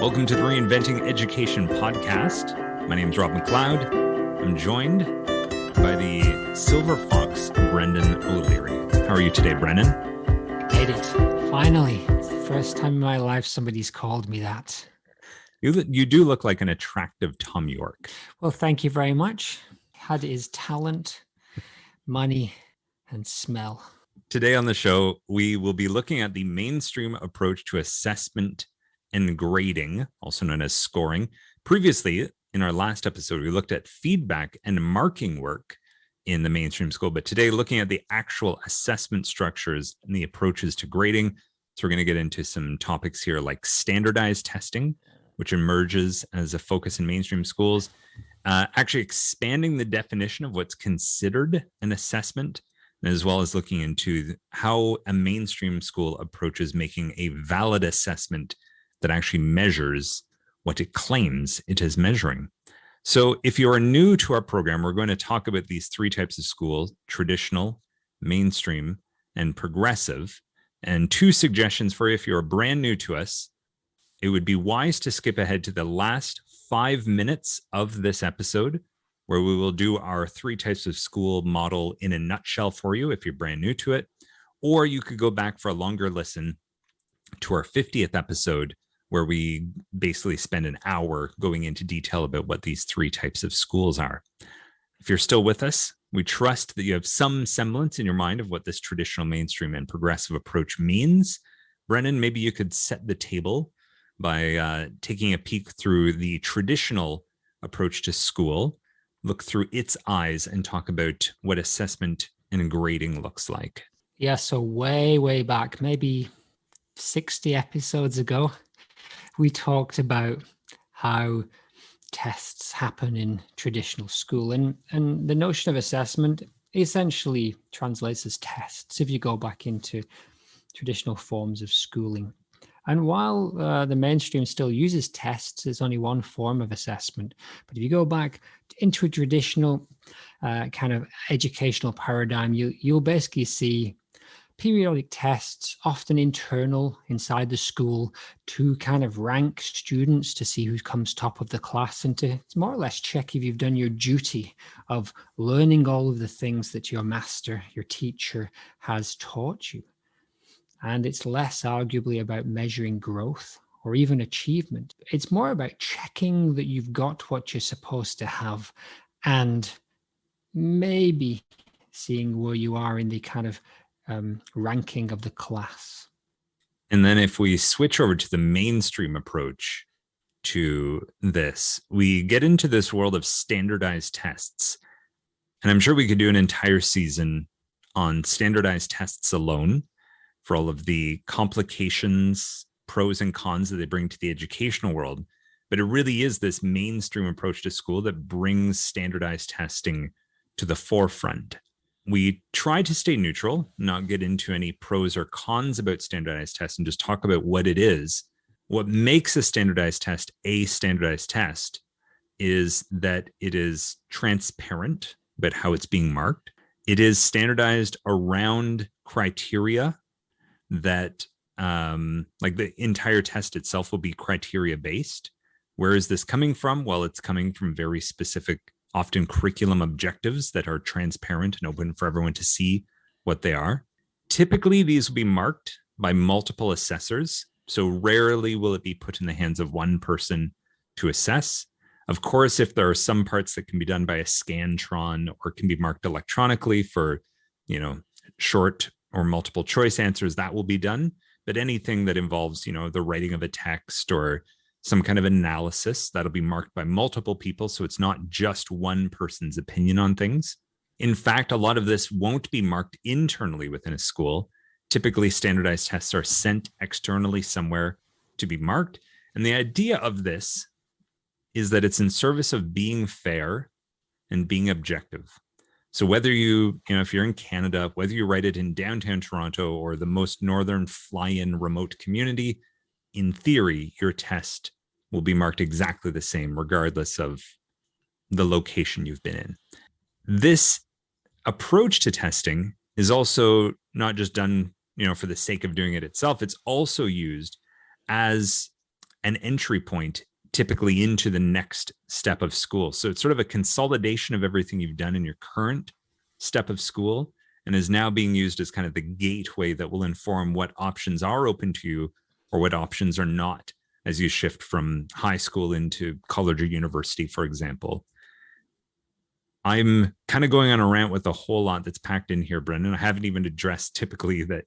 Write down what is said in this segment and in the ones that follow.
Welcome to the Reinventing Education podcast. My name is Rob McLeod. I'm joined by the Silver Fox, Brendan O'Leary. How are you today, Brendan? Made it. Finally. It's the first time in my life somebody's called me that. You do look like an attractive Tom York. Well, thank you very much. Had his talent, money, and smell. Today on the show, we will be looking at the mainstream approach to assessment and grading, also known as scoring. Previously, in our last episode, we looked at feedback and marking work in the mainstream school, but today looking at the actual assessment structures and the approaches to grading. So we're going to get into some topics here like standardized testing, which emerges as a focus in mainstream schools, actually expanding the definition of what's considered an assessment, as well as looking into how a mainstream school approaches making a valid assessment that actually measures what it claims it is measuring. So if you are new to our program, we're going to talk about these three types of schools: traditional, mainstream, and progressive. And two suggestions for you: if you're brand new to us, it would be wise to skip ahead to the last 5 minutes of this episode, where we will do our three types of school model in a nutshell for you if you're brand new to it. Or you could go back for a longer listen to our 50th episode, where we basically spend an hour going into detail about what these three types of schools are. If you're still with us, we trust that you have some semblance in your mind of what this traditional, mainstream, and progressive approach means. Brennan, maybe you could set the table by taking a peek through the traditional approach to school, look through its eyes, and talk about what assessment and grading looks like. Yeah, so way back, maybe 60 episodes ago, we talked about how tests happen in traditional school, and the notion of assessment essentially translates as tests if you go back into traditional forms of schooling. And while the mainstream still uses tests, it's only one form of assessment. But if you go back into a traditional kind of educational paradigm, you'll basically see periodic tests, often internal inside the school, to kind of rank students to see who comes top of the class and to more or less check if you've done your duty of learning all of the things that your master, your teacher has taught you. And it's less arguably about measuring growth or even achievement. It's more about checking that you've got what you're supposed to have and maybe seeing where you are in the kind of ranking of the class. And then if we switch over to the mainstream approach to this, we get into this world of standardized tests. And I'm sure we could do an entire season on standardized tests alone for all of the complications, pros and cons that they bring to the educational world. But it really is this mainstream approach to school that brings standardized testing to the forefront. We try to stay neutral, not get into any pros or cons about standardized tests, and just talk about what it is. What makes a standardized test is that it is transparent about how it's being marked. It is standardized around criteria that, like the entire test itself will be criteria based. Where is this coming from? Well, it's coming from very specific, often curriculum objectives that are transparent and open for everyone to see what they are. Typically, these will be marked by multiple assessors. So rarely will it be put in the hands of one person to assess. Of course, if there are some parts that can be done by a Scantron or can be marked electronically for, short or multiple choice answers, that will be done. But anything that involves, the writing of a text or some kind of analysis, that'll be marked by multiple people. So it's not just one person's opinion on things. In fact, a lot of this won't be marked internally within a school. Typically, standardized tests are sent externally somewhere to be marked. And the idea of this is that it's in service of being fair and being objective. So whether if you're in Canada, whether you write it in downtown Toronto or the most northern fly-in remote community, in theory, your test will be marked exactly the same, regardless of the location you've been in. This approach to testing is also not just done, for the sake of doing it itself. It's also used as an entry point typically into the next step of school. So it's sort of a consolidation of everything you've done in your current step of school, and is now being used as kind of the gateway that will inform what options are open to you or what options are not as you shift from high school into college or university, for example. I'm kind of going on a rant with a whole lot that's packed in here, Brendan. I haven't even addressed typically that,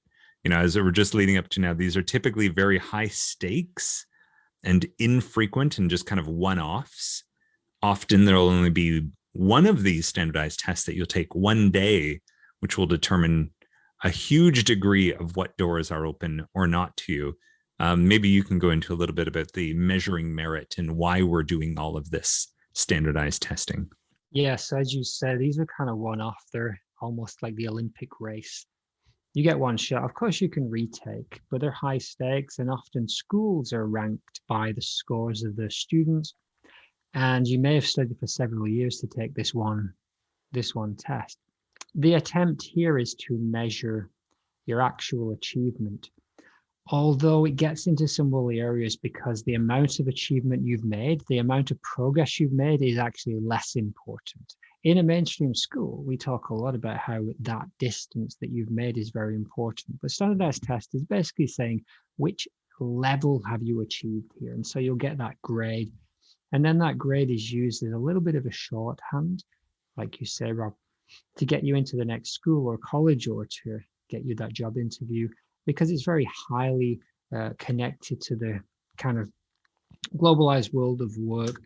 as we're just leading up to now, these are typically very high stakes and infrequent and just kind of one-offs. Often there'll only be one of these standardized tests that you'll take one day, which will determine a huge degree of what doors are open or not to you. Maybe you can go into a little bit about the measuring merit and why we're doing all of this standardized testing. Yes, as you said, these are kind of one-off. They're almost like the Olympic race. You get one shot. Of course, you can retake, but they're high stakes, and often schools are ranked by the scores of the students. And you may have studied for several years to take this one test. The attempt here is to measure your actual achievement, although it gets into some woolly areas because the amount of achievement you've made, the amount of progress you've made is actually less important. In a mainstream school, we talk a lot about how that distance that you've made is very important, but standardized test is basically saying which level have you achieved here. And so you'll get that grade. And then that grade is used as a little bit of a shorthand, like you say, Rob, to get you into the next school or college or to get you that job interview, because it's very highly connected to the kind of globalized world of work.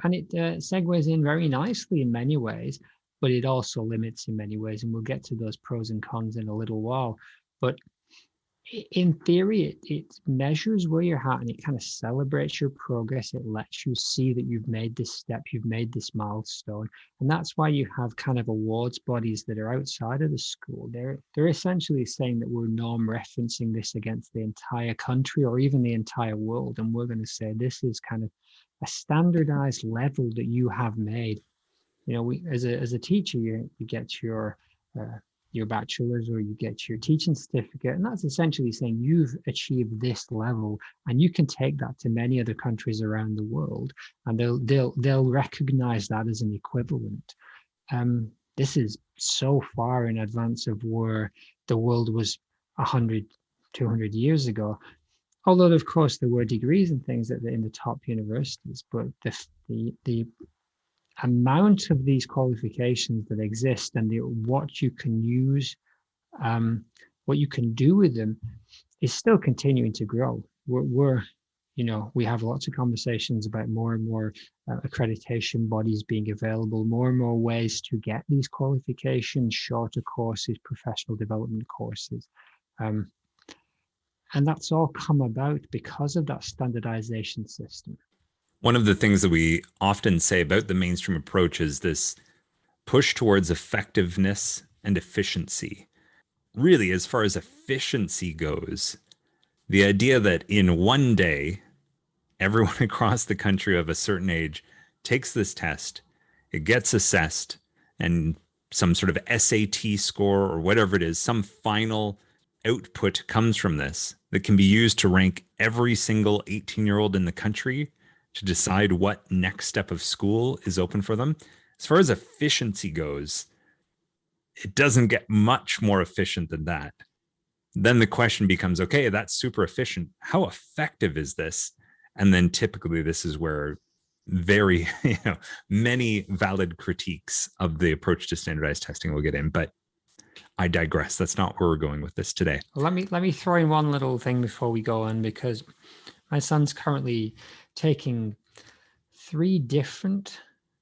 And it segues in very nicely in many ways, but it also limits in many ways. And we'll get to those pros and cons in a little while. But in theory, it measures where you're at and it kind of celebrates your progress. It lets you see that you've made this step, you've made this milestone. And that's why you have kind of awards bodies that are outside of the school. They're essentially saying that we're norm referencing this against the entire country or even the entire world. And we're going to say this is kind of a standardized level that you have made. We as a teacher, you get your bachelor's or you get your teaching certificate, and that's essentially saying you've achieved this level, and you can take that to many other countries around the world, and they'll recognize that as an equivalent. This is so far in advance of where the world was 100, 200 years ago. Although, of course, there were degrees and things in the top universities, but the amount of these qualifications that exist and what you can use, what you can do with them is still continuing to grow. We have lots of conversations about more and more accreditation bodies being available, more and more ways to get these qualifications, shorter courses, professional development courses. And that's all come about because of that standardization system. One of the things that we often say about the mainstream approach is this push towards effectiveness and efficiency. Really, as far as efficiency goes, the idea that in one day, everyone across the country of a certain age takes this test, it gets assessed, and some sort of SAT score or whatever it is, some final output comes from this that can be used to rank every single 18-year-old in the country to decide what next step of school is open for them. As far as efficiency goes, it doesn't get much more efficient than that. Then the question becomes, okay, that's super efficient. How effective is this? And then typically this is where very, many valid critiques of the approach to standardized testing will get in. But I digress. That's not where we're going with this today. Let me throw in one little thing before we go on, because my son's currently taking 3 different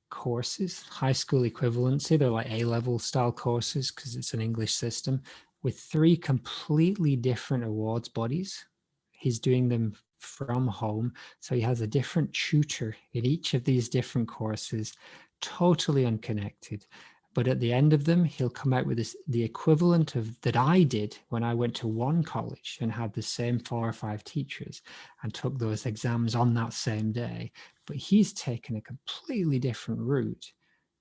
courses, high school equivalency. They're like A-level style courses because it's an English system, with 3 completely different awards bodies. He's doing them from home. So he has a different tutor in each of these different courses, totally unconnected. But at the end of them, he'll come out with the equivalent of that I did when I went to one college and had the same 4 or 5 teachers and took those exams on that same day. But he's taken a completely different route,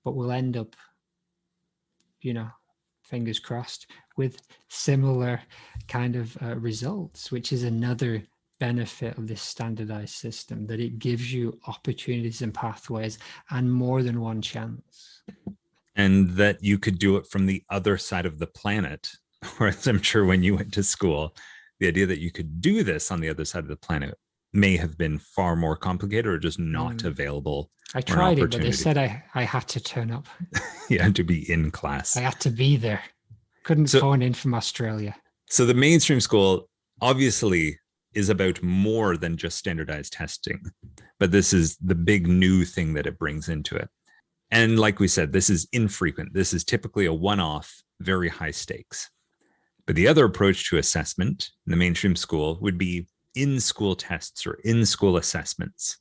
but will end up, fingers crossed, with similar kind of results, which is another benefit of this standardized system, that it gives you opportunities and pathways and more than one chance. And that you could do it from the other side of the planet. Whereas I'm sure when you went to school, the idea that you could do this on the other side of the planet may have been far more complicated or just not available. I tried it, but they said I had to turn up. You had to be in class. I had to be there. Couldn't phone in from Australia. So the mainstream school obviously is about more than just standardized testing, but this is the big new thing that it brings into it. And like we said, this is infrequent. This is typically a one-off, very high stakes. But the other approach to assessment in the mainstream school would be in-school tests or in-school assessments.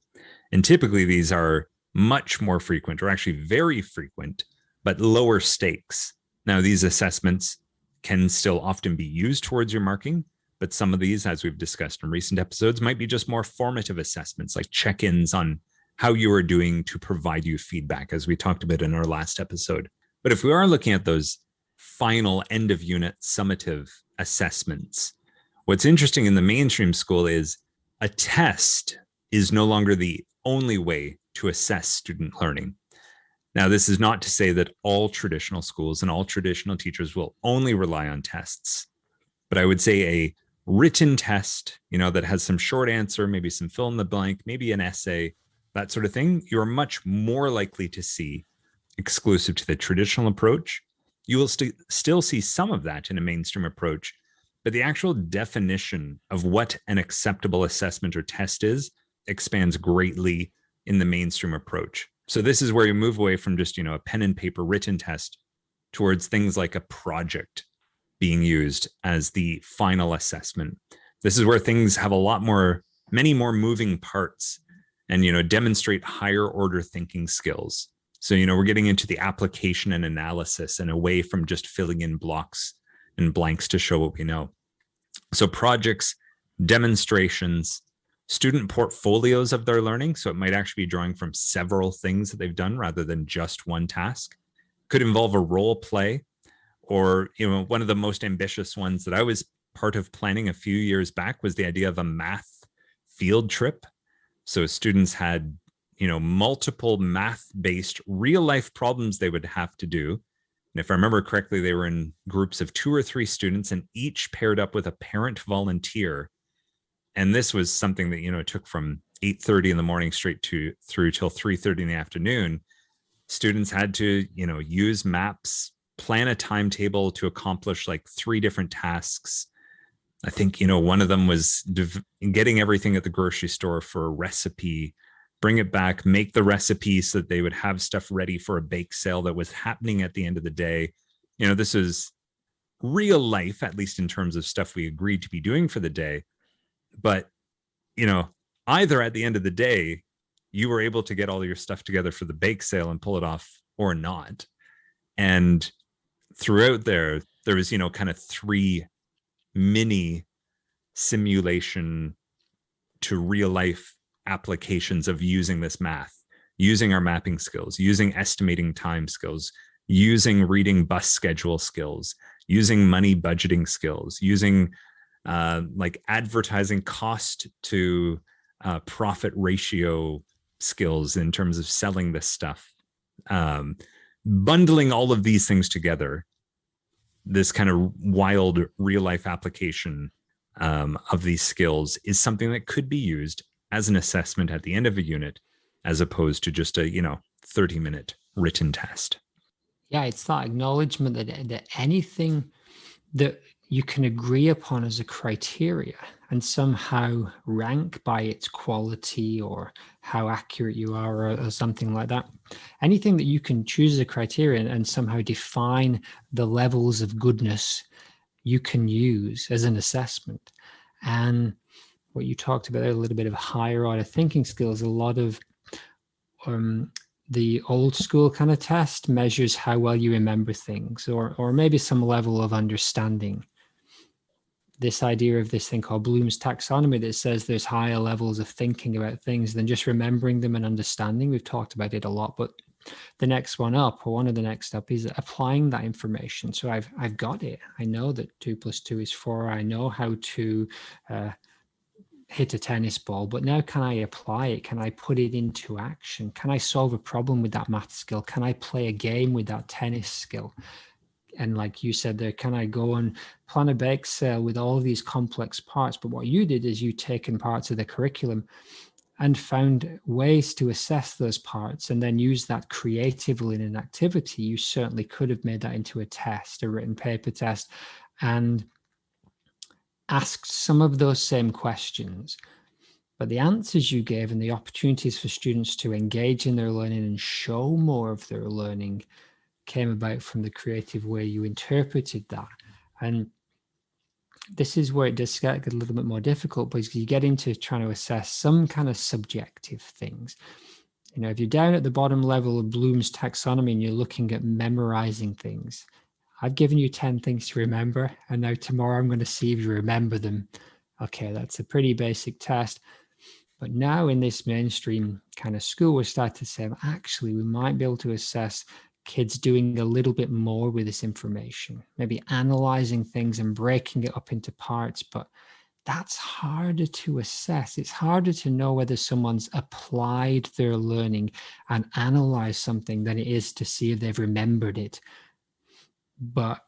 And typically these are much more frequent, or actually very frequent, but lower stakes. Now, these assessments can still often be used towards your marking, but some of these, as we've discussed in recent episodes, might be just more formative assessments, like check-ins on how you are doing to provide you feedback, as we talked about in our last episode. But if we are looking at those final end of unit summative assessments, what's interesting in the mainstream school is a test is no longer the only way to assess student learning. Now, this is not to say that all traditional schools and all traditional teachers will only rely on tests, but I would say a written test, that has some short answer, maybe some fill in the blank, maybe an essay, that sort of thing, you're much more likely to see exclusive to the traditional approach. You will still see some of that in a mainstream approach, but the actual definition of what an acceptable assessment or test is expands greatly in the mainstream approach. So this is where you move away from just, a pen and paper written test towards things like a project being used as the final assessment. This is where things have many more moving parts and, demonstrate higher order thinking skills. So, we're getting into the application and analysis and away from just filling in blocks and blanks to show what we know. So projects, demonstrations, student portfolios of their learning. So it might actually be drawing from several things that they've done rather than just one task. Could involve a role play, or, one of the most ambitious ones that I was part of planning a few years back was the idea of a math field trip. So students had, multiple math-based real-life problems they would have to do. And if I remember correctly, they were in groups of 2 or 3 students and each paired up with a parent volunteer. And this was something that, took from 8:30 in the morning straight through till 3:30 in the afternoon. Students had to, use maps, plan a timetable to accomplish like 3 different tasks. I think, one of them was getting everything at the grocery store for a recipe, bring it back, make the recipe so that they would have stuff ready for a bake sale that was happening at the end of the day. This is real life, at least in terms of stuff we agreed to be doing for the day. But, either at the end of the day, you were able to get all your stuff together for the bake sale and pull it off or not. And throughout there was, kind of 3 mini simulation to real life applications of using this math, using our mapping skills, using estimating time skills, using reading bus schedule skills, using money budgeting skills, using like advertising cost to profit ratio skills in terms of selling this stuff, bundling all of these things together. This kind of wild real life application of these skills is something that could be used as an assessment at the end of a unit, as opposed to just a 30-minute written test. Yeah, it's that acknowledgement that anything that you can agree upon as a criteria and somehow rank by its quality or how accurate you are, or something like that. Anything that you can choose as a criteria and somehow define the levels of goodness you can use as an assessment. And what you talked about there, a little bit of higher order thinking skills, a lot of the old school kind of test measures how well you remember things, or maybe some level of understanding. This idea of this thing called Bloom's taxonomy that says there's higher levels of thinking about things than just remembering them and understanding. We've talked about it a lot, but the next one up, or one of the next up, is applying that information. So I've got it. I know that 2 + 2 is 4. I know how to hit a tennis ball, but now can I apply it? Can I put it into action? Can I solve a problem with that math skill? Can I play a game with that tennis skill? And like you said there, can I go and plan a bake sale with all these complex parts? But what you did is you taken parts of the curriculum and found ways to assess those parts and then use that creatively in an activity. You certainly could have made that into a test, a written paper test, and asked some of those same questions. But the answers you gave and the opportunities for students to engage in their learning and show more of their learning came about from the creative way you interpreted that. And this is where it does get a little bit more difficult, because you get into trying to assess some kind of subjective things. You know, if you're down at the bottom level of Bloom's taxonomy and you're looking at memorizing things, I've given you 10 things to remember, and now tomorrow I'm going to see if you remember them. Okay, that's a pretty basic test. But now in this mainstream kind of school, we're starting to say, actually, we might be able to assess kids doing a little bit more with this information, maybe analyzing things and breaking it up into parts. But that's harder to assess. It's harder to know whether someone's applied their learning and analyzed something than it is to see if they've remembered it. But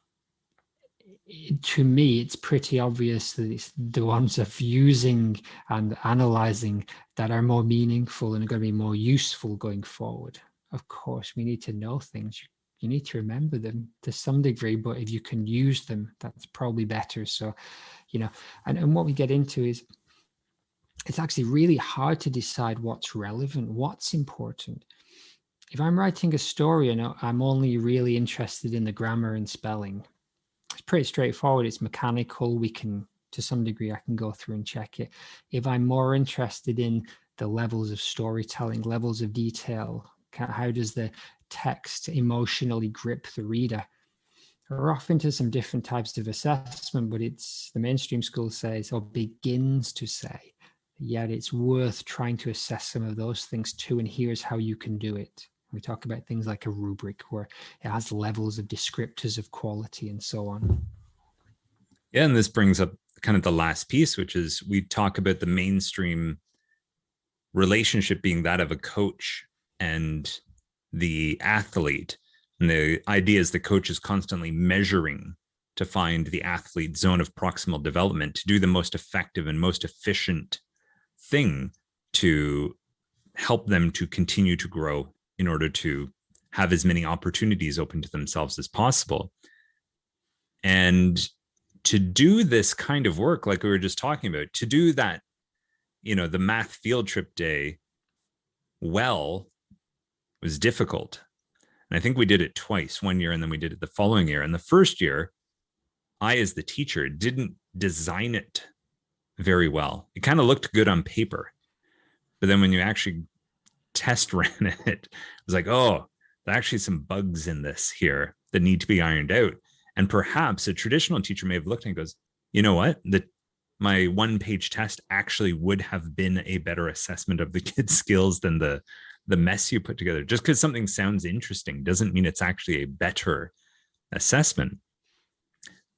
to me, it's pretty obvious that it's the ones of using and analyzing that are more meaningful and are going to be more useful going forward. Of course, we need to know things. You need to remember them to some degree, but if you can use them, that's probably better. So, you know, and what we get into is it's actually really hard to decide what's relevant, what's important. If I'm writing a story and I'm only really interested in the grammar and spelling, it's pretty straightforward. It's mechanical. We can, to some degree, I can go through and check it. If I'm more interested in the levels of storytelling, levels of detail, how does the text emotionally grip the reader? We're off into some different types of assessment, but it's the mainstream school says, or begins to say, yet it's worth trying to assess some of those things too. And here's how you can do it. We talk about things like a rubric where it has levels of descriptors of quality and so on. Yeah, and this brings up kind of the last piece, which is we talk about the mainstream relationship being that of a coach and the athlete. And the idea is the coach is constantly measuring to find the athlete zone of proximal development to do the most effective and most efficient thing to help them to continue to grow in order to have as many opportunities open to themselves as possible. And to do this kind of work, like we were just talking about, to do that, you know, the math field trip day well was difficult. And I think we did it twice, one year, and then we did it the following year. And the first year, I, as the teacher, didn't design it very well. It kind of looked good on paper. But then when you actually test ran it was like, oh, there are actually some bugs in this here that need to be ironed out. And perhaps a traditional teacher may have looked and goes, you know what, my 1-page test actually would have been a better assessment of the kid's skills than the mess you put together. Just because something sounds interesting doesn't mean it's actually a better assessment.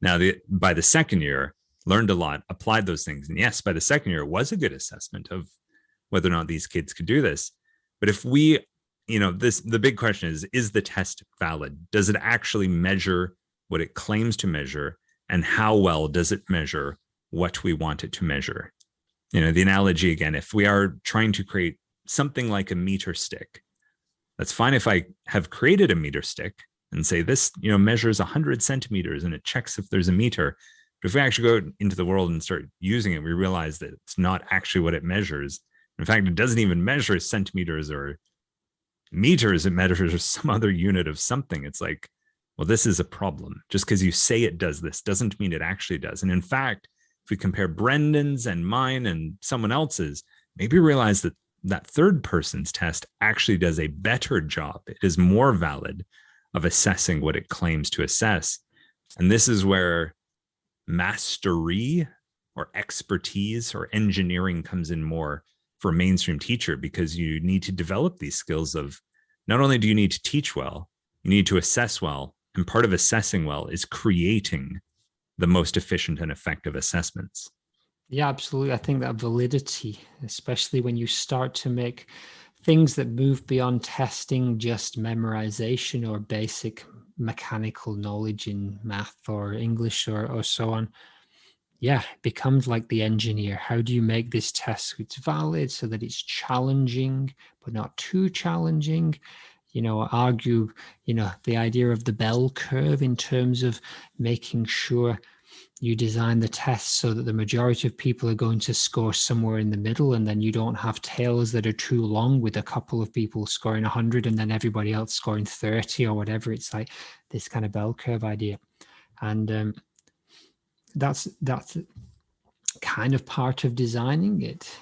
Now, by the second year, learned a lot, applied those things. And yes, by the second year, it was a good assessment of whether or not these kids could do this. But if we, you know, the big question is the test valid? Does it actually measure what it claims to measure? And how well does it measure what we want it to measure? You know, the analogy again, if we are trying to create something like a meter stick, that's fine if I have created a meter stick and say this, you know, measures 100 centimeters and it checks if there's a meter. But if we actually go into the world and start using it, we realize that it's not actually what it measures. In fact, it doesn't even measure centimeters or meters. It measures some other unit of something. It's like, well, this is a problem. Just because you say it does this doesn't mean it actually does. And in fact, if we compare Brendan's and mine and someone else's, maybe realize that that third person's test actually does a better job. It is more valid of assessing what it claims to assess. And this is where mastery or expertise or engineering comes in more for a mainstream teacher, because you need to develop these skills of not only do you need to teach well, you need to assess well. And part of assessing well is creating the most efficient and effective assessments. Yeah, absolutely. I think that validity, especially when you start to make things that move beyond testing just memorization or basic mechanical knowledge in math or English or so on. Yeah, it becomes like the engineer. How do you make this test so it's valid, so that it's challenging, but not too challenging? Argue, the idea of the bell curve in terms of making sure you design the test so that the majority of people are going to score somewhere in the middle, and then you don't have tails that are too long with a couple of people scoring 100 and then everybody else scoring 30 or whatever. It's like this kind of bell curve idea. And that's kind of part of designing it,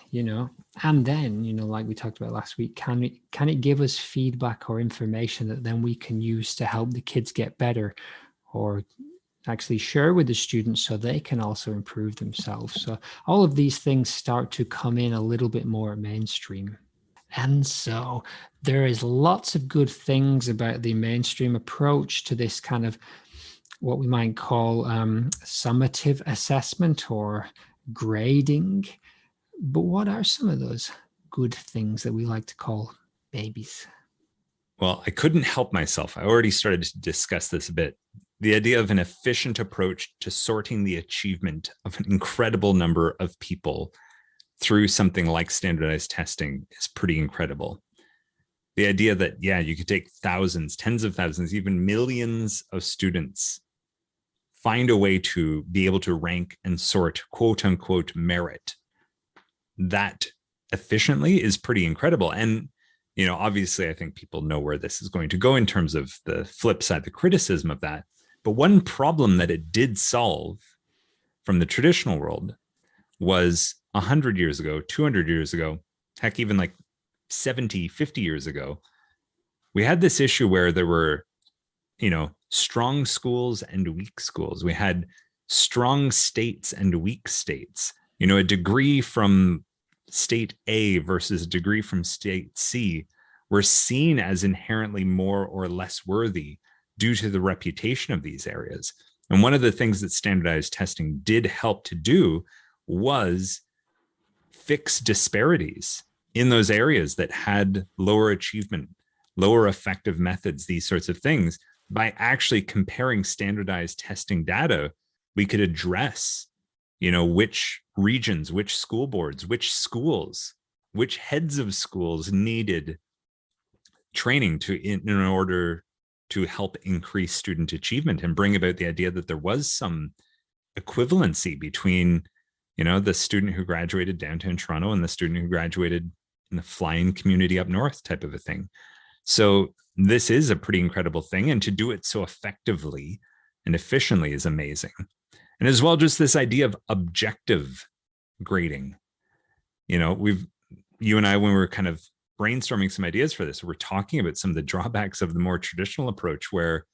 and then, like we talked about last week, can it give us feedback or information that then we can use to help the kids get better, or actually share with the students so they can also improve themselves? So all of these things start to come in a little bit more mainstream. And so there is lots of good things about the mainstream approach to this kind of what we might call summative assessment or grading. But what are some of those good things that we like to call babies? Well, I couldn't help myself. I already started to discuss this a bit. The idea of an efficient approach to sorting the achievement of an incredible number of people through something like standardized testing is pretty incredible. The idea that, yeah, you could take thousands, tens of thousands, even millions of students, find a way to be able to rank and sort quote unquote merit that efficiently is pretty incredible. And obviously, I think people know where this is going to go in terms of the flip side, the criticism of that. But one problem that it did solve from the traditional world was 100 years ago, 200 years ago, heck, even like 70, 50 years ago, we had this issue where there were, strong schools and weak schools. We had strong states and weak states. A degree from state A versus a degree from state C were seen as inherently more or less worthy due to the reputation of these areas. And one of the things that standardized testing did help to do was fix disparities in those areas that had lower achievement, lower effective methods, these sorts of things. By actually comparing standardized testing data, we could address which regions, which school boards, which schools, which heads of schools needed training in order to help increase student achievement and bring about the idea that there was some equivalency between the student who graduated downtown Toronto and the student who graduated in the flying community up north type of a thing. So this is a pretty incredible thing, and to do it so effectively and efficiently is amazing. And as well, just this idea of objective grading. You and I, when we were kind of brainstorming some ideas for this, we're talking about some of the drawbacks of the more traditional approach where,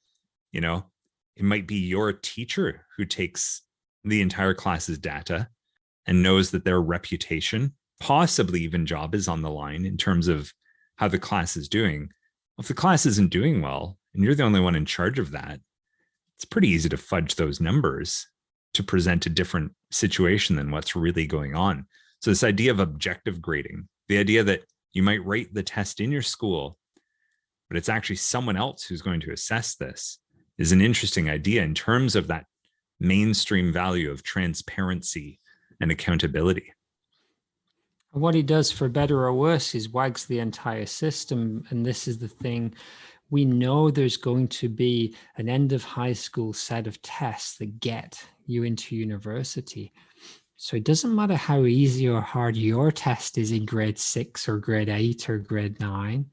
it might be your teacher who takes the entire class's data and knows that their reputation, possibly even job, is on the line in terms of how the class is doing. If the class isn't doing well and you're the only one in charge of that, it's pretty easy to fudge those numbers to present a different situation than what's really going on. So this idea of objective grading, the idea that you might rate the test in your school, but it's actually someone else who's going to assess this, is an interesting idea in terms of that mainstream value of transparency and accountability. What he does, for better or worse, is wags the entire system. And this is the thing. We know there's going to be an end of high school set of tests that get you into university. So it doesn't matter how easy or hard your test is in grade 6 or grade 8 or grade 9.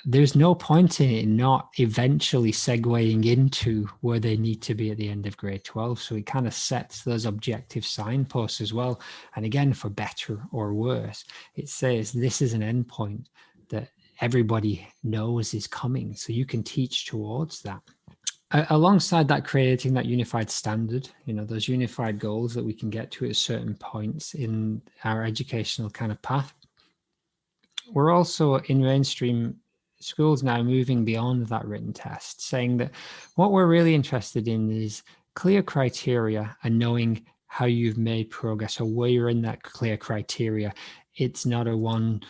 There's no point in it not eventually segueing into where they need to be at the end of grade 12. So it kind of sets those objective signposts as well. And again, for better or worse, it says this is an endpoint that everybody knows is coming. So you can teach towards that. Alongside that, creating that unified standard, those unified goals that we can get to at certain points in our educational kind of path. We're also in mainstream schools now moving beyond that written test, saying that what we're really interested in is clear criteria and knowing how you've made progress or where you're in that clear criteria. It's not a one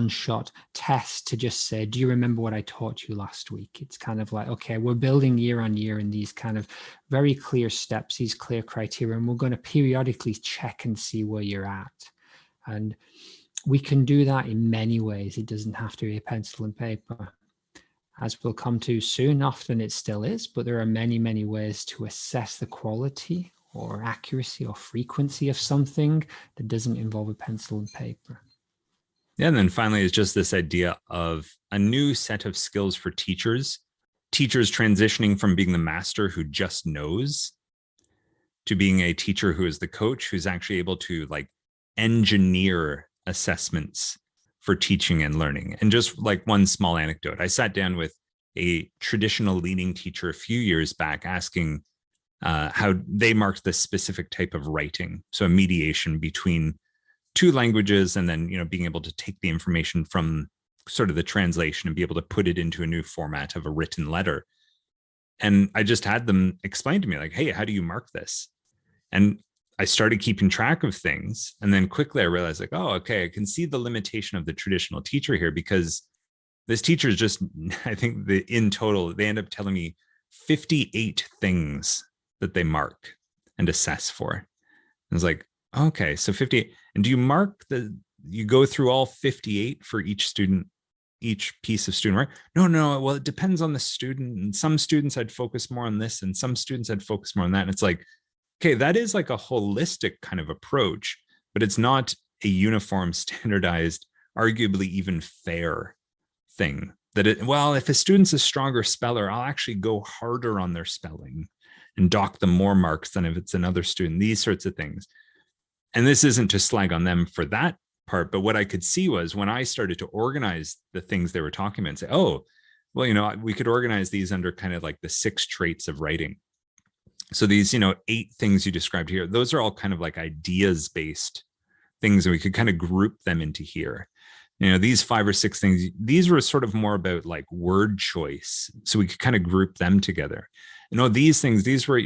shot test to just say, do you remember what I taught you last week? It's kind of like, okay, we're building year on year in these kind of very clear steps, these clear criteria, and we're going to periodically check and see where you're at. And we can do that in many ways. It doesn't have to be a pencil and paper. As we'll come to soon, often it still is, but there are many, many ways to assess the quality or accuracy or frequency of something that doesn't involve a pencil and paper. Yeah, and then finally is just this idea of a new set of skills for teachers transitioning from being the master who just knows to being a teacher who is the coach, who's actually able to like engineer assessments for teaching and learning. And just like one small anecdote, I sat down with a traditional leading teacher a few years back asking how they marked this specific type of writing. So a mediation between two languages, and then, being able to take the information from sort of the translation and be able to put it into a new format of a written letter. And I just had them explain to me like, hey, how do you mark this? And I started keeping track of things. And then quickly I realized like, oh, okay, I can see the limitation of the traditional teacher here, because this teacher is just, I think in total, they end up telling me 58 things that they mark and assess for. And I was like, okay, so 58. And do you mark you go through all 58 for each student, each piece of student work? No. Well, it depends on the student. And some students I'd focus more on this, and some students I'd focus more on that. And it's like, okay, that is like a holistic kind of approach, but it's not a uniform, standardized, arguably even fair thing. If a student's a stronger speller, I'll actually go harder on their spelling and dock them more marks than if it's another student, these sorts of things. And this isn't to slag on them for that part, but what I could see was when I started to organize the things they were talking about and say, oh, well, we could organize these under kind of like the 6 traits of writing. So these, 8 things you described here, those are all kind of like ideas-based things, and we could kind of group them into here. These 5 or 6 things, these were sort of more about like word choice. So we could kind of group them together. These things, these were,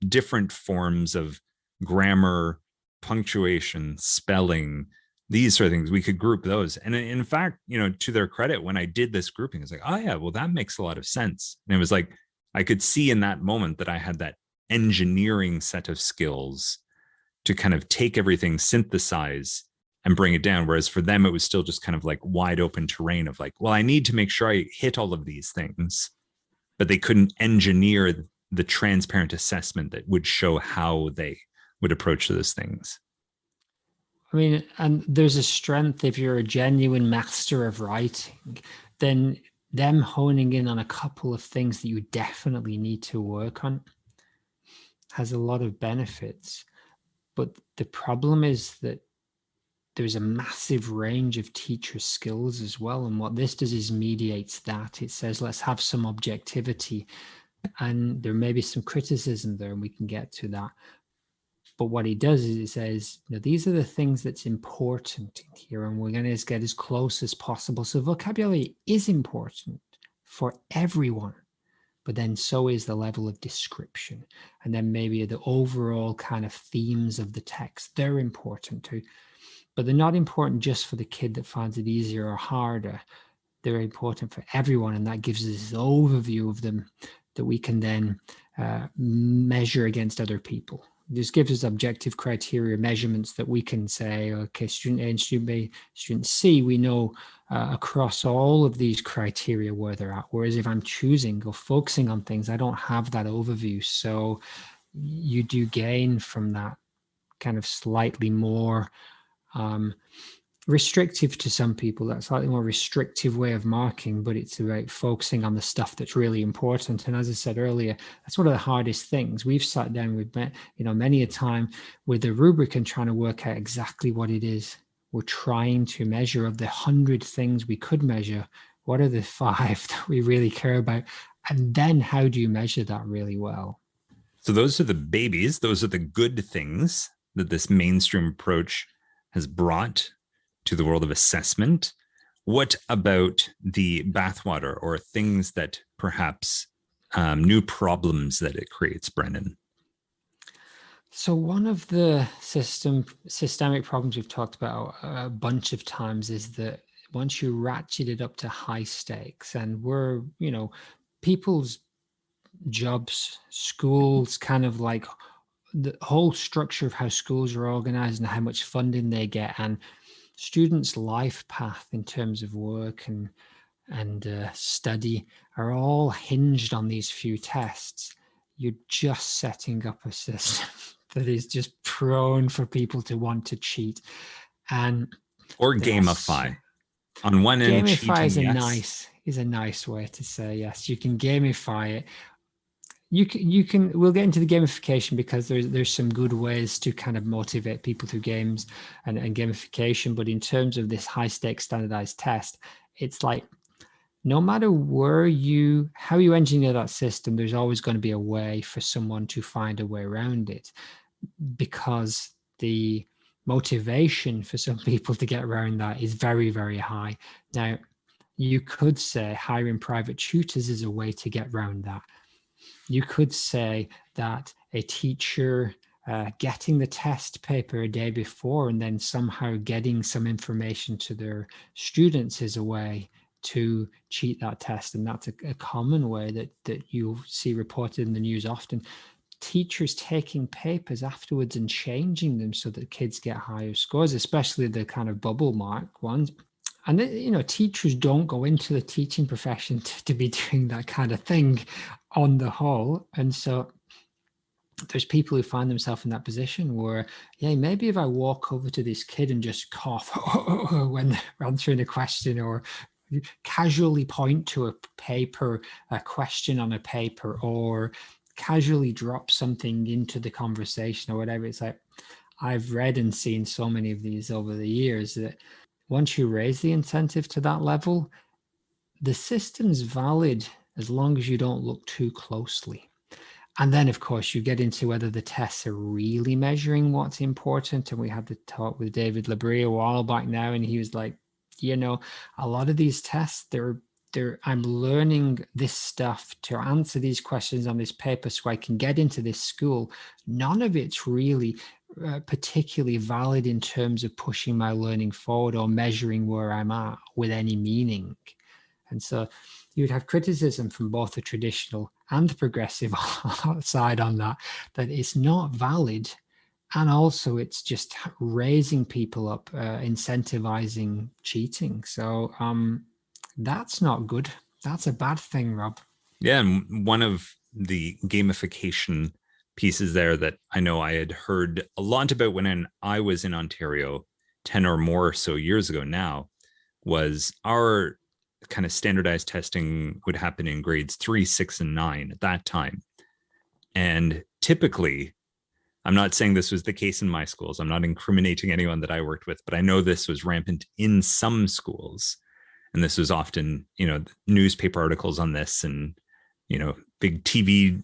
different forms of grammar, punctuation, spelling, these sort of things. We could group those. And in fact, to their credit, when I did this grouping, it's like, oh yeah, well, that makes a lot of sense. And it was like, I could see in that moment that I had that engineering set of skills to kind of take everything, synthesize, and bring it down. Whereas for them, it was still just kind of like wide open terrain of like, well, I need to make sure I hit all of these things, but they couldn't engineer the transparent assessment that would show how they would approach those things. I mean, and there's a strength if you're a genuine master of writing, then them honing in on a couple of things that you definitely need to work on has a lot of benefits. But the problem is that there's a massive range of teacher skills as well. And what this does is mediates that. It says, let's have some objectivity, and there may be some criticism there, and we can get to that. But what he does is he says, these are the things that's important in here, and we're going to get as close as possible. So vocabulary is important for everyone, but then so is the level of description. And then maybe the overall kind of themes of the text, they're important too. But they're not important just for the kid that finds it easier or harder. They're important for everyone, and that gives us this overview of them that we can then measure against other people. This gives us objective criteria, measurements that we can say, okay, student A and student B, student C, we know across all of these criteria where they're at. Whereas if I'm choosing or focusing on things, I don't have that overview. So you do gain from that kind of slightly more restrictive to some people, that slightly more restrictive way of marking, but it's about focusing on the stuff that's really important. And as I said earlier, that's one of the hardest things. We've sat down with, many a time with the rubric and trying to work out exactly what it is we're trying to measure. Of the 100 things we could measure, what are the 5 that we really care about? And then how do you measure that really well? So those are the babies. Those are the good things that this mainstream approach has brought to the world of assessment. What about the bathwater, or things that perhaps new problems that it creates, Brendan? So one of the systemic problems we've talked about a bunch of times is that once you ratchet it up to high stakes, and people's jobs, schools, kind of like the whole structure of how schools are organized and how much funding they get, and students' life path in terms of work and study are all hinged on these few tests. You're just setting up a system that is just prone for people to want to cheat. And Or there's gamify. On one end, gamify cheating, yes. is a nice way to say yes. You can gamify it. You can we'll get into the gamification because there's some good ways to kind of motivate people through games and gamification. But in terms of this high stakes standardized test, it's like no matter how you engineer that system, there's always going to be a way for someone to find a way around it, because the motivation for some people to get around that is very, very high. Now, you could say hiring private tutors is a way to get around that. You could say that a teacher getting the test paper a day before and then somehow getting some information to their students is a way to cheat that test. And that's a common way that you'll see reported in the news often. Teachers taking papers afterwards and changing them so that kids get higher scores, especially the kind of bubble mark ones. And teachers don't go into the teaching profession to be doing that kind of thing on the whole. And so there's people who find themselves in that position where, yeah, maybe if I walk over to this kid and just cough when they're answering a question, or casually point to a paper, a question on a paper, or casually drop something into the conversation or whatever. It's like, I've read and seen so many of these over the years that once you raise the incentive to that level, the system's valid as long as you don't look too closely. And then, of course, you get into whether the tests are really measuring what's important. And we had the talk with David Labrie a while back now, and he was like, a lot of these tests, I'm learning this stuff to answer these questions on this paper so I can get into this school. None of it's really particularly valid in terms of pushing my learning forward or measuring where I'm at with any meaning. And so you'd have criticism from both the traditional and the progressive side on that it's not valid. And also it's just raising people up, incentivizing cheating. So that's not good. That's a bad thing, Rob. Yeah. And one of the gamification pieces there that I know I had heard a lot about when I was in Ontario 10 or more so years ago now was our kind of standardized testing would happen in grades 3, 6, and 9 at that time. And typically, I'm not saying this was the case in my schools. I'm not incriminating anyone that I worked with, but I know this was rampant in some schools. And this was often, newspaper articles on this and, big TV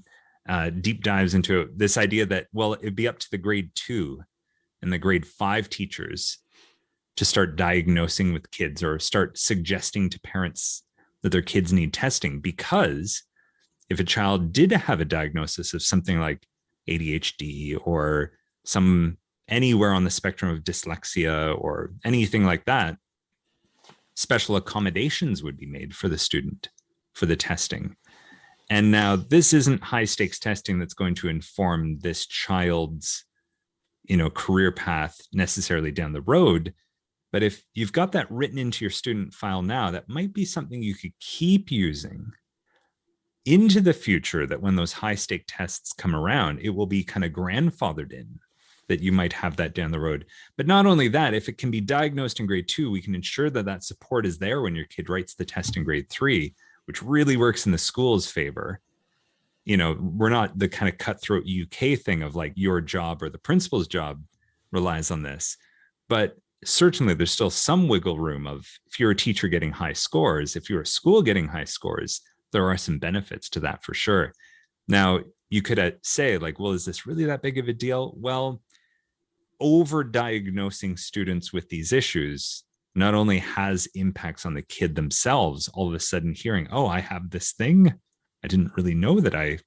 deep dives into this idea that, well, it'd be up to the grade 2 and the grade 5 teachers to start diagnosing with kids or start suggesting to parents that their kids need testing. Because if a child did have a diagnosis of something like ADHD or anywhere on the spectrum of dyslexia or anything like that, special accommodations would be made for the student for the testing. And now this isn't high stakes testing that's going to inform this child's, career path necessarily down the road. But if you've got that written into your student file now, that might be something you could keep using into the future, that when those high stake tests come around, it will be kind of grandfathered in, that you might have that down the road. But not only that, if it can be diagnosed in grade 2, we can ensure that support is there when your kid writes the test in grade 3, which really works in the school's favor. We're not the kind of cutthroat UK thing of like your job or the principal's job relies on this. But certainly there's still some wiggle room of, if you're a teacher getting high scores, if you're a school getting high scores, there are some benefits to that for sure. Now, you could say like, well, is this really that big of a deal? Well, over-diagnosing students with these issues not only has impacts on the kid themselves, all of a sudden hearing, oh, I have this thing. I didn't really know that I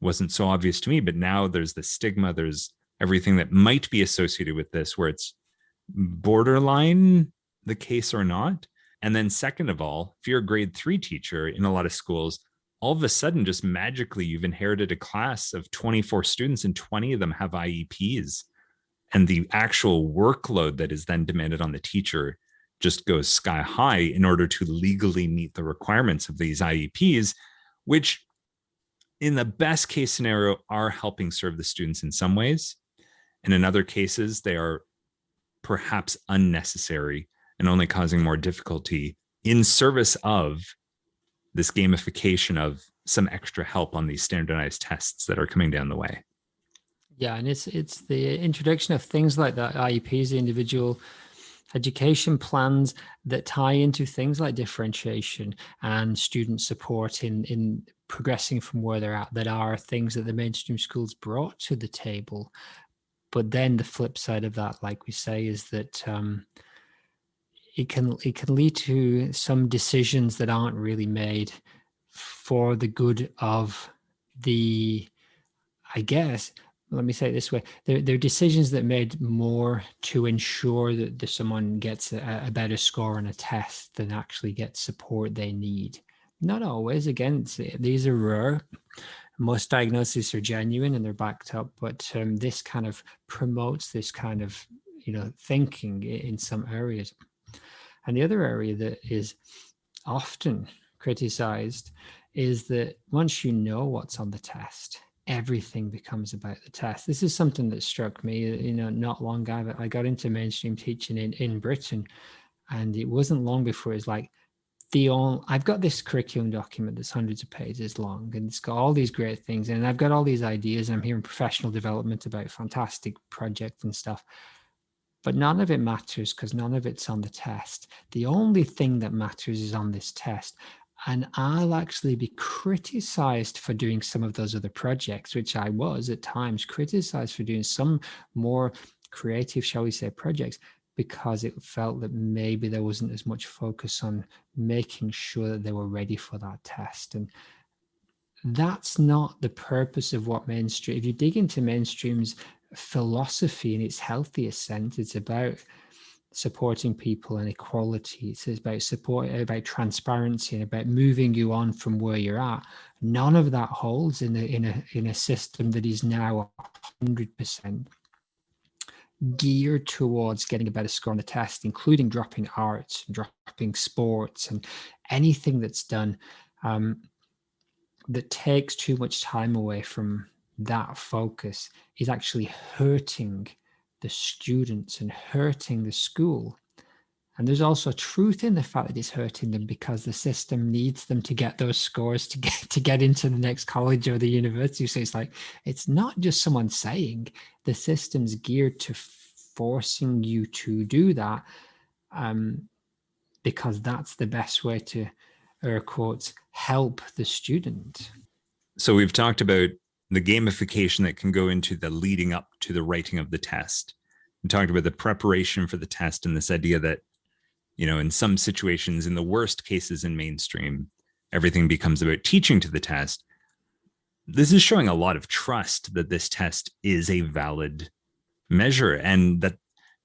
wasn't so obvious to me, but now there's the stigma, there's everything that might be associated with this, where it's borderline the case or not. And then second of all, if you're a grade 3 teacher in a lot of schools, all of a sudden, just magically, you've inherited a class of 24 students and 20 of them have IEPs. And the actual workload that is then demanded on the teacher just goes sky high in order to legally meet the requirements of these IEPs, which in the best case scenario are helping serve the students in some ways. And in other cases, they are perhaps unnecessary and only causing more difficulty in service of this gamification of some extra help on these standardized tests that are coming down the way. Yeah, and it's the introduction of things like that IEPs, the individual education plans, that tie into things like differentiation and student support in progressing from where they're at, that are things that the mainstream schools brought to the table. But then the flip side of that, like we say, is that it can lead to some decisions that aren't really made for the good of the, I guess, let me say it this way, they're decisions that made more to ensure that someone gets a better score on a test than actually gets support they need. Not always. Again, these are rare. Most diagnoses are genuine and they're backed up, but this kind of promotes this kind of, thinking in some areas. And the other area that is often criticized is that once you know what's on the test, everything becomes about the test. This is something that struck me, not long ago. I got into mainstream teaching in Britain, and it wasn't long before it's like, I've got this curriculum document that's hundreds of pages long, and it's got all these great things, and I've got all these ideas. I'm hearing professional development about fantastic projects and stuff, but none of it matters because none of it's on the test. The only thing that matters is on this test. And I'll actually be criticized for doing some of those other projects, which I was at times criticized for doing some more creative, shall we say, projects, because it felt that maybe there wasn't as much focus on making sure that they were ready for that test. And that's not the purpose of what mainstream, if you dig into mainstream's philosophy in its healthiest sense, it's about supporting people and equality. It's about support, about transparency, and about moving you on from where you're at. None of that holds in a system that is now 100% geared towards getting a better score on the test, including dropping arts, dropping sports, and anything that's done that takes too much time away from that focus is actually hurting the students and hurting the school. And there's also truth in the fact that it's hurting them, because the system needs them to get those scores to get into the next college or the university. So it's like, it's not just someone saying, the system's geared to forcing you to do that, because that's the best way to, air quotes, help the student. So we've talked about the gamification that can go into the leading up to the writing of the test. We talked about the preparation for the test and this idea that, in some situations, in the worst cases in mainstream, everything becomes about teaching to the test. This is showing a lot of trust that this test is a valid measure, and that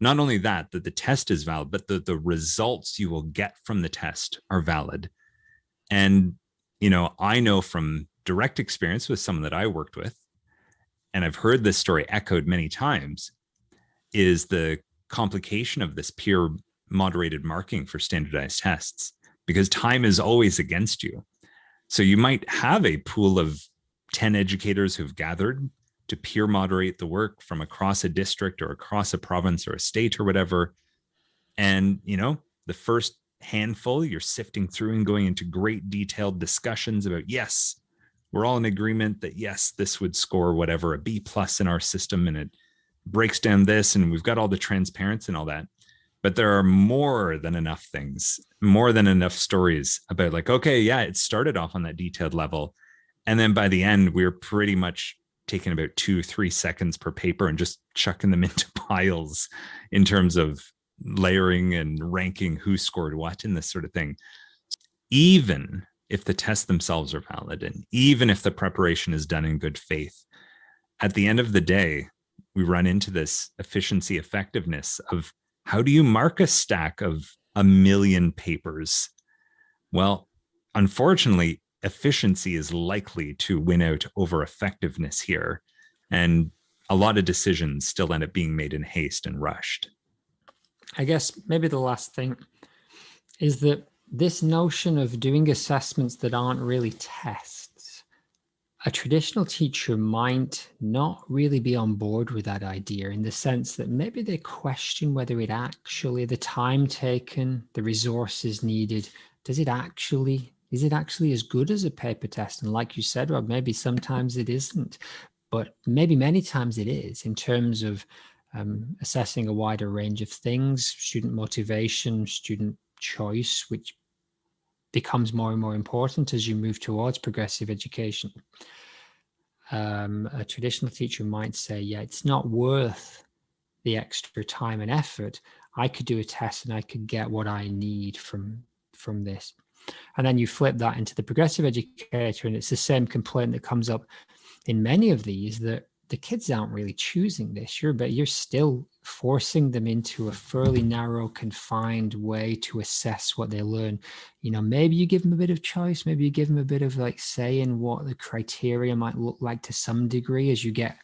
not only that the test is valid, but the results you will get from the test are valid. And, I know from direct experience with someone that I worked with, and I've heard this story echoed many times, is the complication of this peer moderated marking for standardized tests, because time is always against you. So you might have a pool of 10 educators who've gathered to peer moderate the work from across a district or across a province or a state or whatever. And, the first handful, you're sifting through and going into great detailed discussions about, yes, we're all in agreement that, yes, this would score whatever, a B+ in our system, and it breaks down this, and we've got all the transparency and all that. But there are more than enough things, more than enough stories about like, okay, yeah, it started off on that detailed level. And then by the end, we're pretty much taking about 2-3 seconds per paper and just chucking them into piles in terms of layering and ranking who scored what and this sort of thing. Even if the tests themselves are valid, and even if the preparation is done in good faith, at the end of the day, we run into this efficiency effectiveness of how do you mark a stack of 1 million papers? Well, unfortunately, efficiency is likely to win out over effectiveness here. And a lot of decisions still end up being made in haste and rushed. I guess maybe the last thing is that this notion of doing assessments that aren't really tests, a traditional teacher might not really be on board with that idea, in the sense that maybe they question whether it actually, the time taken, the resources needed, is it actually as good as a paper test? And like you said, Rob, maybe sometimes it isn't, but maybe many times it is, in terms of assessing a wider range of things, student motivation, student choice, which becomes more and more important as you move towards progressive education. A traditional teacher might say, yeah, it's not worth the extra time and effort. I could do a test and I could get what I need from this. And then you flip that into the progressive educator, and it's the same complaint that comes up in many of these, that the kids aren't really choosing this. You're still forcing them into a fairly narrow, confined way to assess what they learn. Maybe you give them a bit of choice, maybe you give them a bit of say in what the criteria might look like to some degree. As you get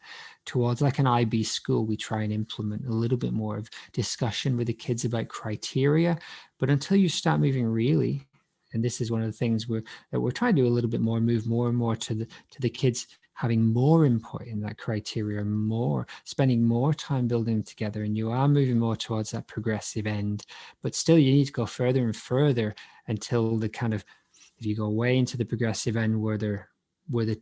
towards like an IB school, we try and implement a little bit more of discussion with the kids about criteria. But until you start moving really, and this is one of the things that we're trying to do a little bit more, move more and more to the kids having more input in that criteria, spending more time building them together, and you are moving more towards that progressive end. But still, you need to go further and further until the kind of, if you go way into the progressive end where the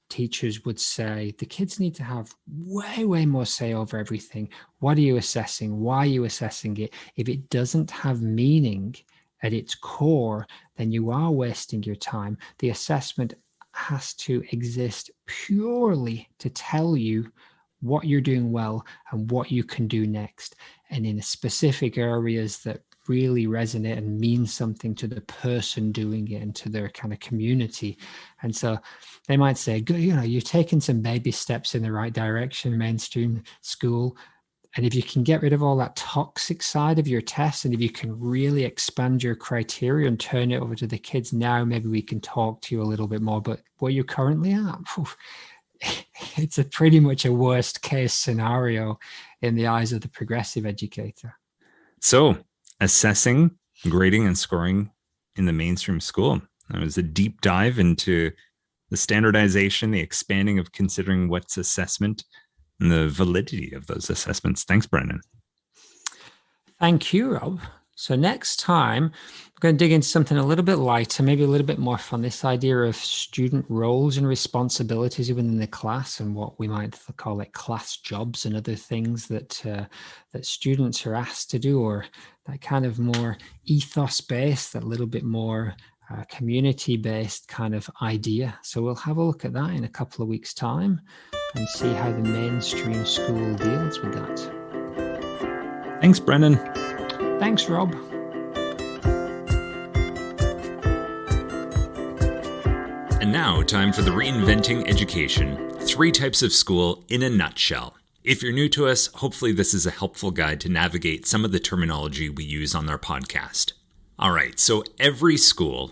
teachers would say the kids need to have way more say over everything. What are you assessing? Why are you assessing it? If it doesn't have meaning at its core, then you are wasting your time. The assessment has to exist purely to tell you what you're doing well and what you can do next, and in specific areas that really resonate and mean something to the person doing it and to their kind of community. And so they might say, you're taking some baby steps in the right direction, mainstream school. And if you can get rid of all that toxic side of your test, and if you can really expand your criteria and turn it over to the kids, now maybe we can talk to you a little bit more. But where you're currently at, it's a pretty much a worst case scenario in the eyes of the progressive educator. So assessing, grading, and scoring in the mainstream school. That was a deep dive into the standardization, the expanding of considering what's assessment, and the validity of those assessments. Thanks, Brendan. Thank you, Rob. So next time, we're going to dig into something a little bit lighter, maybe a little bit more fun, this idea of student roles and responsibilities within the class, and what we might call it class jobs and other things that students are asked to do, or that kind of more ethos-based, that little bit more community-based kind of idea. So we'll have a look at that in a couple of weeks' time and see how the mainstream school deals with that. Thanks, Brendan. Thanks, Rob. And now, time for the Reinventing Education, 3 types of school in a nutshell. If you're new to us, hopefully this is a helpful guide to navigate some of the terminology we use on our podcast. All right, so every school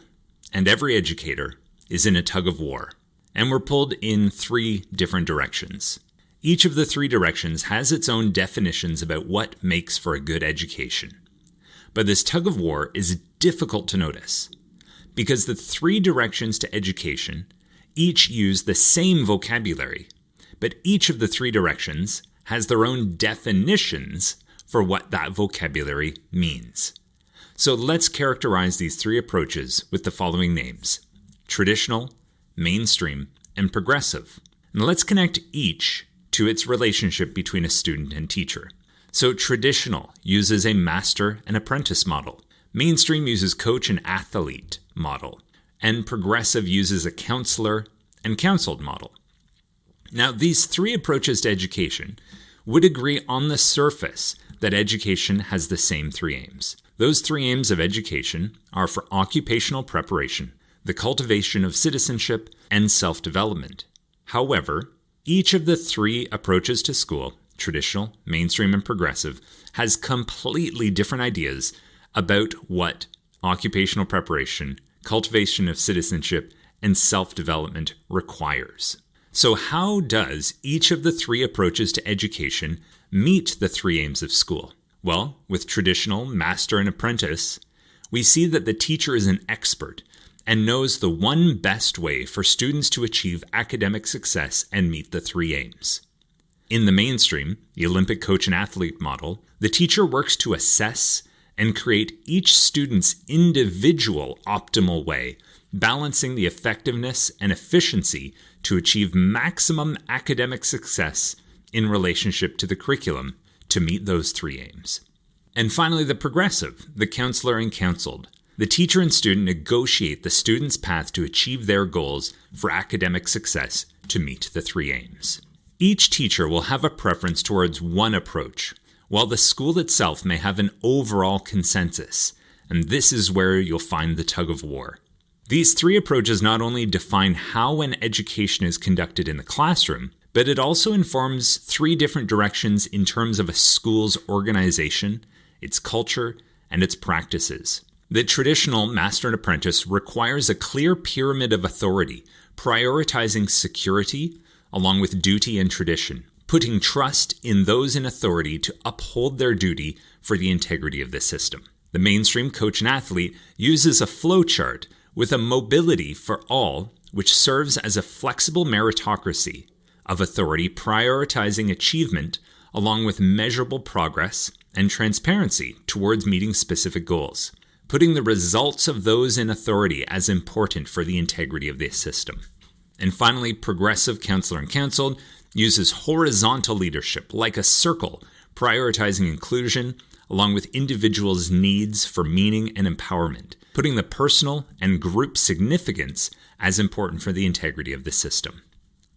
and every educator is in a tug of war, and we're pulled in 3 different directions. Each of the 3 directions has its own definitions about what makes for a good education. But this tug of war is difficult to notice, because the 3 directions to education each use the same vocabulary, but each of the 3 directions has their own definitions for what that vocabulary means. So let's characterize these 3 approaches with the following names: traditional, mainstream, and progressive. And let's connect each to its relationship between a student and teacher. So traditional uses a master and apprentice model. Mainstream uses coach and athlete model. And progressive uses a counselor and counseled model. Now, these 3 approaches to education would agree on the surface that education has the same 3 aims. Those 3 aims of education are for occupational preparation, the cultivation of citizenship, and self-development. However, each of the three approaches to school, traditional, mainstream, and progressive, has completely different ideas about what occupational preparation, cultivation of citizenship, and self-development requires. So how does each of the three approaches to education meet the three aims of school? Well, with traditional master and apprentice, we see that the teacher is an expert and knows the one best way for students to achieve academic success and meet the three aims. In the mainstream, the Olympic coach and athlete model, the teacher works to assess and create each student's individual optimal way, balancing the effectiveness and efficiency to achieve maximum academic success in relationship to the curriculum to meet those three aims. And finally, the progressive, the counselor and counseled. The teacher and student negotiate the student's path to achieve their goals for academic success to meet the three aims. Each teacher will have a preference towards one approach, while the school itself may have an overall consensus, and this is where you'll find the tug of war. These three approaches not only define how an education is conducted in the classroom, but it also informs three different directions in terms of a school's organization, its culture, and its practices. The traditional master and apprentice requires a clear pyramid of authority, prioritizing security along with duty and tradition, putting trust in those in authority to uphold their duty for the integrity of the system. The mainstream coach and athlete uses a flow chart with a mobility for all, which serves as a flexible meritocracy of authority prioritizing achievement along with measurable progress and transparency towards meeting specific goals, putting the results of those in authority as important for the integrity of this system. And finally, progressive counselor and counseled uses horizontal leadership like a circle, prioritizing inclusion along with individuals' needs for meaning and empowerment, putting the personal and group significance as important for the integrity of the system.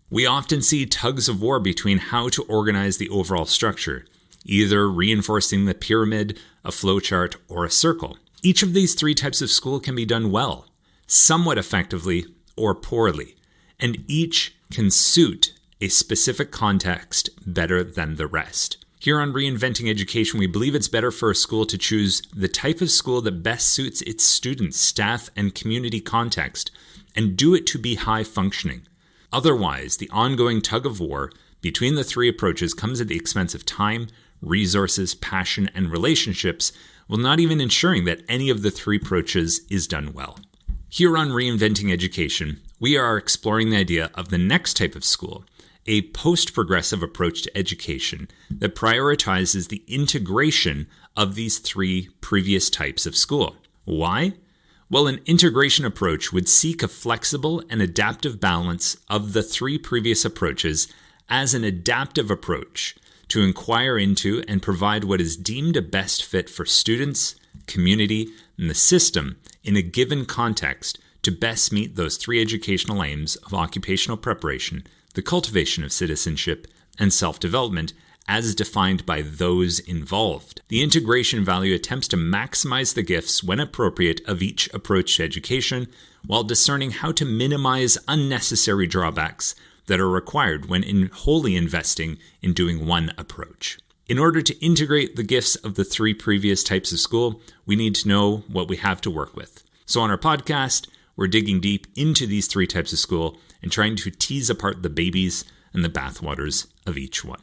We often see tugs of war between how to organize the overall structure, either reinforcing the pyramid, a flowchart, or a circle. Each of these three types of school can be done well, somewhat effectively, or poorly, and each can suit a specific context better than the rest. Here on Reinventing Education, we believe it's better for a school to choose the type of school that best suits its students, staff, and community context, and do it to be high functioning. Otherwise, the ongoing tug of war between the three approaches comes at the expense of time, resources, passion, and relationships, while not even ensuring that any of the three approaches is done well. Here on Reinventing Education, we are exploring the idea of the next type of school, a post-progressive approach to education that prioritizes the integration of these three previous types of school. Why? Well, an integration approach would seek a flexible and adaptive balance of the three previous approaches as an adaptive approach to inquire into and provide what is deemed a best fit for students, community, and the system in a given context to best meet those three educational aims of occupational preparation, the cultivation of citizenship, and self-development as defined by those involved. The integration value attempts to maximize the gifts when appropriate of each approach to education while discerning how to minimize unnecessary drawbacks that are required when wholly investing in doing one approach. In order to integrate the gifts of the three previous types of school, we need to know what we have to work with. So on our podcast, we're digging deep into these three types of school and trying to tease apart the babies and the bathwaters of each one.